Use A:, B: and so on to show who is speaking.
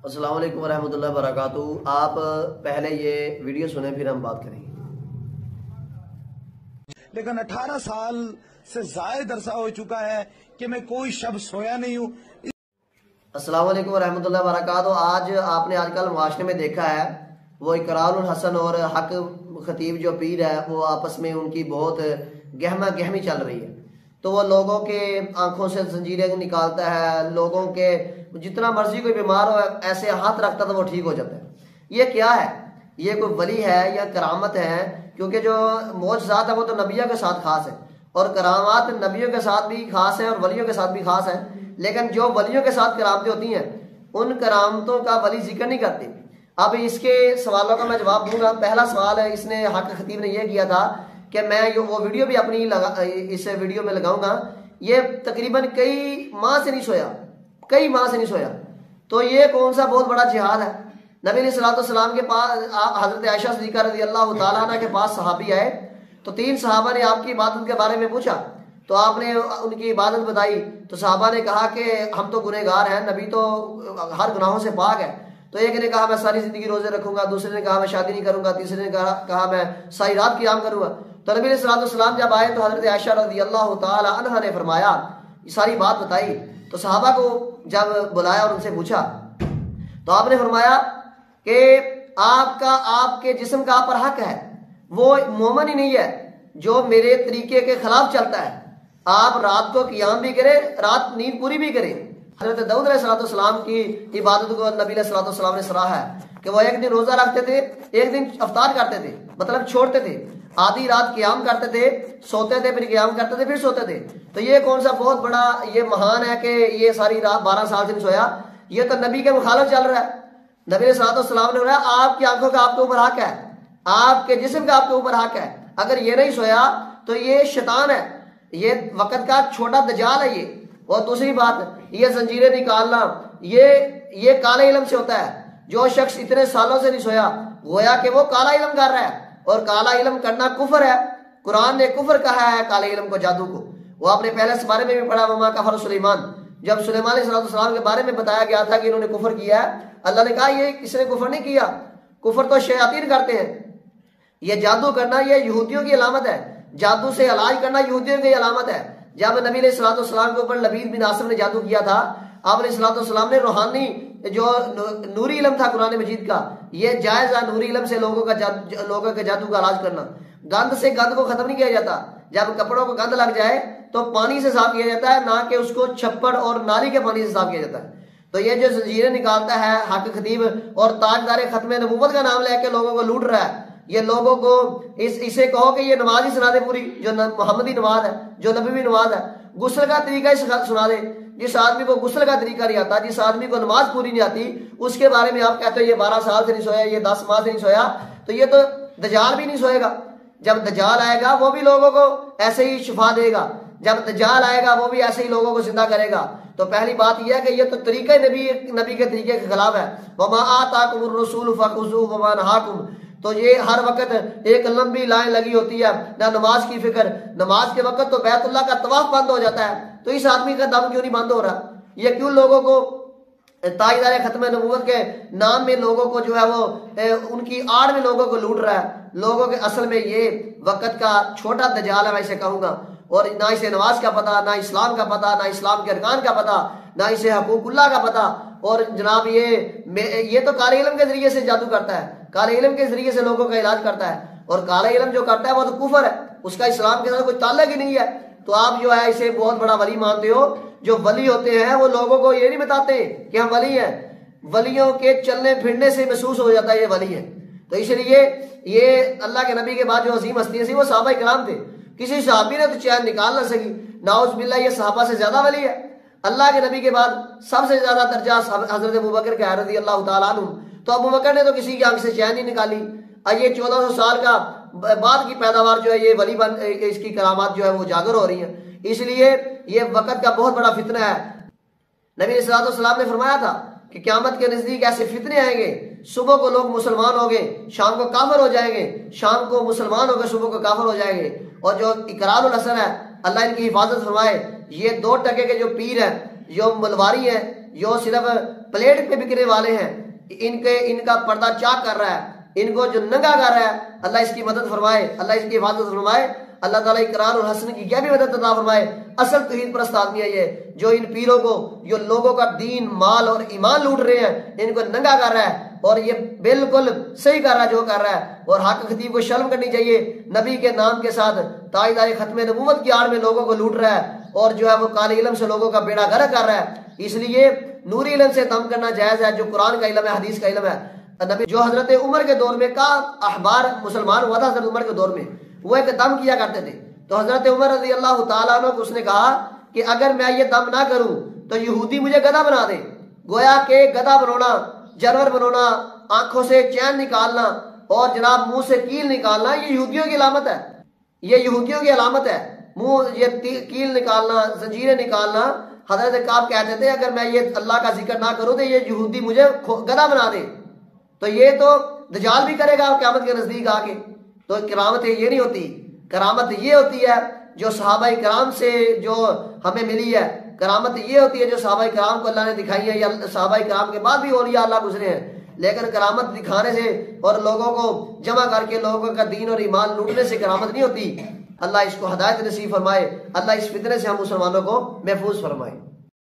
A: السلام علیکم ورحمۃ اللہ وبرکاتہ۔ آپ پہلے یہ ویڈیو سنیں پھر ہم بات کریں گے۔
B: لیکن 18 سال سے زائد عرصہ ہو چکا ہے کہ میں کوئی شب سویا نہیں ہوں۔
A: السلام علیکم ورحمۃ اللہ وبرکاتہ۔ آج آپ نے آج کل معاشرے میں دیکھا ہے وہ اقرار الحسن اور حق خطیب جو پیر ہے وہ آپس میں ان کی بہت گہما گہمی چل رہی ہے، تو وہ لوگوں کے آنکھوں سے زنجیریں نکالتا ہے، لوگوں کے جتنا مرضی کوئی بیمار ہو ایسے ہاتھ رکھتا تو وہ ٹھیک ہو جاتا ہے۔ یہ کیا ہے؟ یہ کوئی ولی ہے یا کرامت ہے؟ کیونکہ جو معجزات ہیں وہ تو نبیوں کے ساتھ خاص ہے، اور کرامات نبیوں کے ساتھ بھی خاص ہیں اور ولیوں کے ساتھ بھی خاص ہیں، لیکن جو ولیوں کے ساتھ کرامتیں ہوتی ہیں ان کرامتوں کا ولی ذکر نہیں کرتے۔ اب اس کے سوالوں کا میں جواب دوں گا۔ پہلا سوال ہے، اس نے حق خطیب نے یہ کیا تھا کہ میں وہ ویڈیو بھی اپنی اس ویڈیو میں لگاؤں گا، یہ تقریباً کئی ماہ سے نہیں سویا، تو یہ کون سا بہت بڑا جہاد ہے؟ نبی علیہ السلام کے پاس حضرت عائشہ صدیقہ رضی اللہ تعالیٰ عنہ کے پاس صحابی آئے، تو 3 صحابہ نے آپ کی عبادت کے بارے میں پوچھا، تو آپ نے ان کی عبادت بتائی، تو صحابہ نے کہا کہ ہم تو گنہگار ہیں، نبی تو ہر گناہوں سے پاک ہے۔ تو ایک نے کہا میں ساری زندگی روزے رکھوں گا، دوسرے نے کہا میں شادی نہیں کروں گا، تیسرے نے کہا میں ساری رات قیام کروں گا۔ تو نبی علیہ السلام جب آئے تو حضرت عائشہ رضی اللہ تعالی عنہ نے فرمایا، ساری بات بتائی، تو صحابہ کو جب بلایا اور ان سے پوچھا تو آپ نے فرمایا کہ آپ کے جسم کا آپ پر حق ہے، وہ مومن ہی نہیں ہے جو میرے طریقے کے خلاف چلتا ہے۔ آپ رات کو قیام بھی کریں، رات نیند پوری بھی کریں۔ حضرت داؤد علیہ السلام کی عبادت کو نبی علیہ السلام نے سراہا ہے کہ وہ ایک دن روزہ رکھتے تھے، ایک دن افطار کرتے تھے، مطلب چھوڑتے تھے، آدھی رات قیام کرتے تھے، سوتے تھے، پھر قیام کرتے تھے، پھر سوتے تھے۔ تو یہ کون سا بہت بڑا یہ مہان ہے کہ یہ ساری رات 12 سال سے نہیں سویا؟ یہ تو نبی کے مخالف چل رہا ہے۔ نبی علیہ السلام نے فرمایا آپ کی آنکھوں کا آپ کے اوپر حق ہے، آپ کے جسم کا آپ کے اوپر حق ہے، اگر یہ نہیں سویا تو یہ شیطان ہے، یہ وقت کا چھوٹا دجال ہے یہ۔ اور دوسری بات، یہ زنجیریں نکالنا یہ کالے علم سے ہوتا ہے۔ جو شخص اتنے سالوں سے نہیں سویا گویا کہ وہ کالا علم کر رہا ہے، اور کالا علم کرنا کفر ہے۔ قرآن نے کفر کہا ہے کالے علم کو، جادو کو۔ وہ آپ نے پہلے اس بارے میں بھی پڑھا، وما کفر سلیمان، جب سلیمان علیہ السلام کے بارے میں بتایا گیا تھا کہ انہوں نے کفر کیا ہے، اللہ نے کہا یہ کسی نے کفر نہیں کیا، کفر تو شیاطین کرتے ہیں۔ یہ جادو کرنا یہ یہودیوں کی علامت ہے، جادو سے علاج کرنا یہودیوں کی علامت ہے۔ جب نبی علیہ السلام کے اوپر لبید بن عاصم نے جادو کیا تھا، آپ علیہ السلام نے روحانی جو نوری علم تھا قرآن مجید کا، یہ جائز ہے نوری علم سے لوگوں کے جادو کا علاج کرنا۔ گند سے گند کو ختم نہیں کیا جاتا، جب کپڑوں کو گند لگ جائے تو پانی سے صاف کیا جاتا ہے، نہ کہ اس کو چھپڑ اور نالی کے پانی سے صاف کیا جاتا ہے۔ تو یہ جو زنجیریں نکالتا ہے حق خطیب اور تاجدار ختم نبوت کا نام لے کے لوگوں کو لوٹ رہا ہے، یہ لوگوں کو اسے کہو کہ یہ نماز ہی سنا دے پوری، جو محمدی نماز ہے، جو نبوی نماز ہے، غسل کا طریقہ ہی سنا دے۔ جس آدمی کو غسل کا طریقہ نہیں آتا، جس آدمی کو نماز پوری نہیں آتی، اس کے بارے میں آپ کہتے ہو یہ 12 سال سے نہیں سویا، یہ 10 ماہ سے نہیں سویا، تو یہ تو دجال بھی نہیں سوئے گا۔ جب دجال آئے گا وہ بھی لوگوں کو ایسے ہی شفا دے گا، جب دجال آئے گا وہ بھی ایسے ہی لوگوں کو زندہ کرے گا۔ تو پہلی بات یہ ہے کہ یہ تو طریقہ نبی کے طریقے کے خلاف ہے۔ وما آتاکم الرسول فخذوہ وما نہاکم، تو یہ ہر وقت ایک لمبی لائن لگی ہوتی ہے، نہ نماز کی فکر۔ نماز کے وقت تو بیت اللہ کا طواف بند ہو جاتا ہے، تو اس آدمی کا دم کیوں نہیں بند ہو رہا؟ یہ کیوں لوگوں کو تاجدار ختم نبوت کے نام میں لوگوں کو جو ہے وہ ان کی آڑ میں لوگوں کو لوٹ رہا ہے؟ لوگوں کے اصل میں یہ وقت کا چھوٹا دجال ہے، میں اسے کہوں گا، اور نہ اسے نماز کا پتہ، نہ اسلام کا پتہ، نہ اسلام کے ارکان کا پتہ، نہ اسے حقوق اللہ کا پتہ۔ اور جناب یہ تو کالے علم کے ذریعے سے جادو کرتا ہے، کالے علم کے ذریعے سے لوگوں کا علاج کرتا ہے، اور کالا علم جو کرتا ہے وہ تو کفر ہے، اس کا اسلام کے ساتھ کوئی تعلق ہی نہیں ہے۔ تو آپ جو ہے اسے بہت بڑا ولی مانتے ہو۔ جو ولی ہوتے ہیں وہ لوگوں کو یہ نہیں بتاتے کہ ہم ولی ہیں، ولیوں کے چلنے پھرنے سے محسوس ہو جاتا ہے یہ ولی ہے۔ تو اس لیے یہ اللہ کے نبی کے بعد جو عظیم ہستیاں تھیں وہ صحابہ کرام تھے، کسی صحابی نے تو چین نکال نہ سکی، نعوذ باللہ یہ صحابہ سے زیادہ ولی ہے۔ اللہ کے نبی کے بعد سب سے زیادہ درجہ حضرت ابوبکر کا ہے رضی اللہ تعالیٰ عنہ، تو ابوبکر نے تو کسی کی آنکھ سے چین نہیں نکالی۔ یہ 1400 سال کا بعد کی پیداوار جو ہے یہ ولی اس کی کرامات جو ہے وہ اجاگر ہو رہی ہیں۔ اس لیے یہ وقت کا بہت بڑا فتنہ ہے۔ نبی علیہ السلام نے فرمایا تھا کہ قیامت کے نزدیک ایسے فتنے آئیں گے، صبح کو لوگ مسلمان ہو گے، شام کو کافر ہو جائیں گے، شام کو مسلمان ہو گے، صبح کو کافر ہو جائیں گے۔ اور جو اقرار الحسن ہے، اللہ ان کی حفاظت فرمائے، یہ 2 ٹکے کے جو پیر ہیں، جو ملواری ہیں، جو صرف پلیٹ پہ بکنے والے ہیں، ان کا پردہ چاک کر رہا ہے، ان کو جو ننگا کر رہا ہے، اللہ اس کی مدد فرمائے، اللہ اس کی حفاظت فرمائے، اللہ تعالیٰ اقرار الحسن کی کیا بھی مدد عطا فرمائے۔ اصل توحید پرست آدمی ہے یہ، جو ان پیروں کو، جو لوگوں کا دین مال اور ایمان لوٹ رہے ہیں، ان کو ننگا کر رہا ہے، اور یہ بالکل صحیح کر رہا ہے جو کر رہا ہے، اور حق خطیب کو شرم کرنی چاہیے۔ نبی کے نام کے ساتھ تاجدار ختم نبوت کی آڑ میں لوگوں کو لوٹ رہا ہے، اور جو ہے وہ کالے علم سے لوگوں کا بیڑا غرق کر رہا ہے۔ اس لیے نوری علم سے دم کرنا جائز ہے، جو قرآن کا علم ہے، حدیث کا علم ہے۔ نبی جو حضرت عمر کے دور میں کا احبار مسلمان ہوا تھا، حضرت عمر کے دور میں وہ ایک دم کیا کرتے تھے، تو حضرت عمر رضی اللہ تعالیٰ عنہ کو اس نے کہا کہ اگر میں یہ دم نہ کروں تو یہودی مجھے گدھا بنا دے۔ گویا کہ گدھا بنونا، جانور بنونا، آنکھوں سے چین نکالنا اور جناب منہ سے کیل نکالنا، یہ یہودیوں کی علامت ہے، یہ یہودیوں کی علامت ہے۔ منہ یہ کیل نکالنا، زنجیریں نکالنا، حضرت کعب کہتے تھے اگر میں یہ اللہ کا ذکر نہ کروں تو یہ یہودی مجھے گدھا بنا دے۔ تو یہ تو دجال بھی کرے گا قیامت کے نزدیک آ کے۔ تو کرامت یہ نہیں ہوتی، کرامت یہ ہوتی ہے جو صحابہ کرام سے جو ہمیں ملی ہے، کرامت یہ ہوتی ہے جو صحابہ کرام کو اللہ نے دکھائی ہے، یا صحابہ کرام کے بعد بھی اولیاء اللہ گزرے ہیں۔ لیکن کرامت دکھانے سے اور لوگوں کو جمع کر کے لوگوں کا دین اور ایمان لوٹنے سے کرامت نہیں ہوتی۔ اللہ اس کو ہدایت نصیب فرمائے، اللہ اس فتنے سے ہم مسلمانوں کو محفوظ فرمائے۔